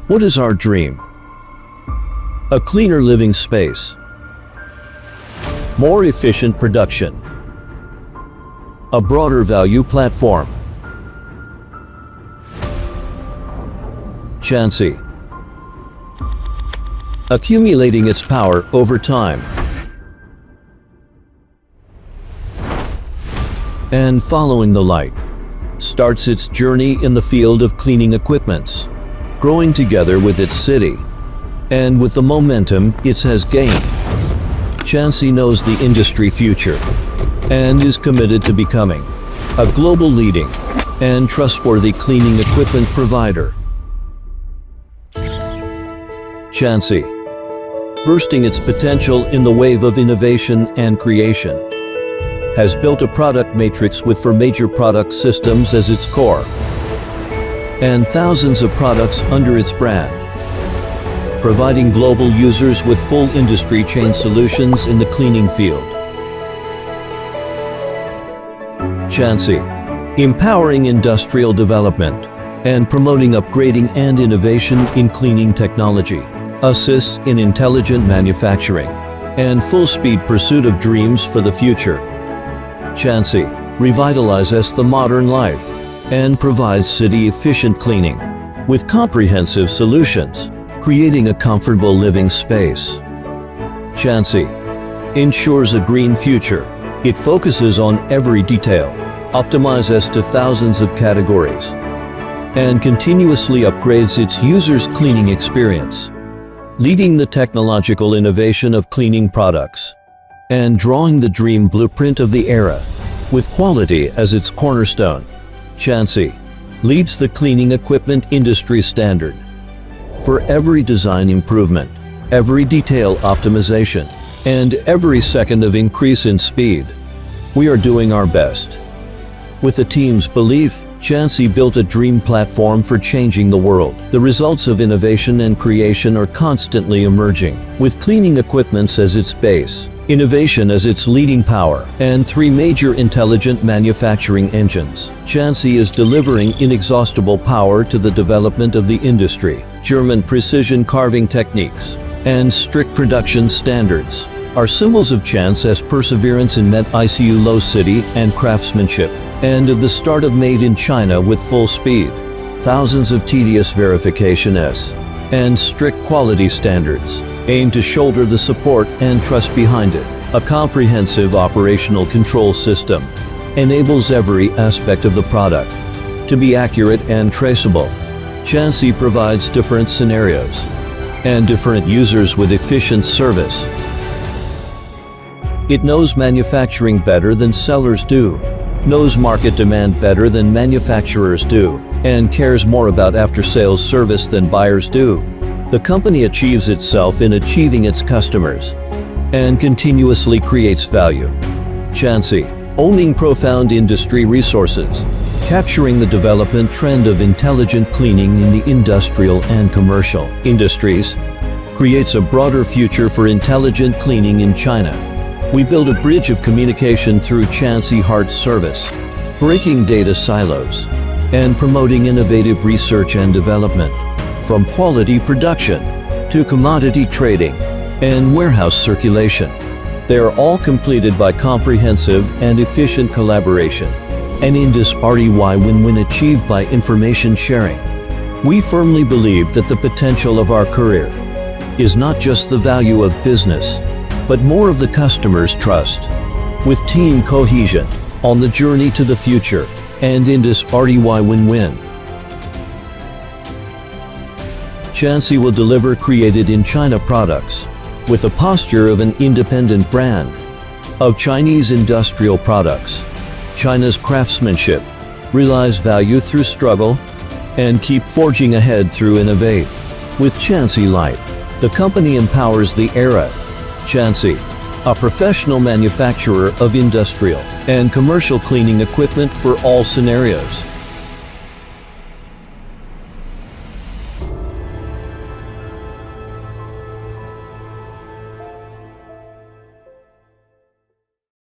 What is our dream? A cleaner living space, more efficient production, a broader value platform. Chancee, accumulating its power over time and following the light, starts its journey in the field of cleaning equipments, growing together with its city and with the momentum it has gained. Chancee knows the industry future and is committed to becoming a global leading and trustworthy cleaning equipment provider. Chancee, bursting its potential in the wave of innovation and creation, has built a product matrix with 4 major product systems as its core and thousands of products under its brand, providing global users with full industry chain solutions in the cleaning field. Chancee, empowering industrial development and promoting upgrading and innovation in cleaning technology, assists in intelligent manufacturing and full-speed pursuit of dreams for the future. Chancee revitalizes the modern life and provides city-efficient cleaning with comprehensive solutions, creating a comfortable living space. Chancee ensures a green future. It focuses on every detail, optimizes to thousands of categories, and continuously upgrades its users' cleaning experience, leading the technological innovation of cleaning products and drawing the dream blueprint of the era with quality as its cornerstone. Chancee leads the cleaning equipment industry standard. For every design improvement, every detail optimization, and every second of increase in speed, we are doing our best. With the team's belief, Chancee built a dream platform for changing the world. The results of innovation and creation are constantly emerging, with cleaning equipments as its base, innovation as its leading power, and 3 major intelligent manufacturing engines. Chancee is delivering inexhaustible power to the development of the industry. German precision carving techniques and strict production standards are symbols of Chancee's perseverance in ICU low city and craftsmanship, and of the start of Made in China with full speed. Thousands of tedious verifications and strict quality standards aim to shoulder the support and trust behind it. A comprehensive operational control system enables every aspect of the product to be accurate and traceable. Chancee provides different scenarios and different users with efficient service. It knows manufacturing better than sellers do, knows market demand better than manufacturers do, and cares more about after-sales service than buyers do. The company achieves itself in achieving its customers and continuously creates value. Chancee, owning profound industry resources, capturing the development trend of intelligent cleaning in the industrial and commercial industries, creates a broader future for intelligent cleaning in China. We build a bridge of communication through Chancee Heart Service, breaking data silos and promoting innovative research and development, from quality production to commodity trading and warehouse circulation. They are all completed by comprehensive and efficient collaboration, an industry win-win achieved by information sharing. We firmly believe that the potential of our career is not just the value of business, but more of the customer's trust. With team cohesion on the journey to the future and industry win-win. Chancee will deliver created in China products with a posture of an independent brand of Chinese industrial products. China's craftsmanship, realize value through struggle, and keep forging ahead through innovate. With Chancee Light, the company empowers the era. Chancee, a professional manufacturer of industrial and commercial cleaning equipment for all scenarios.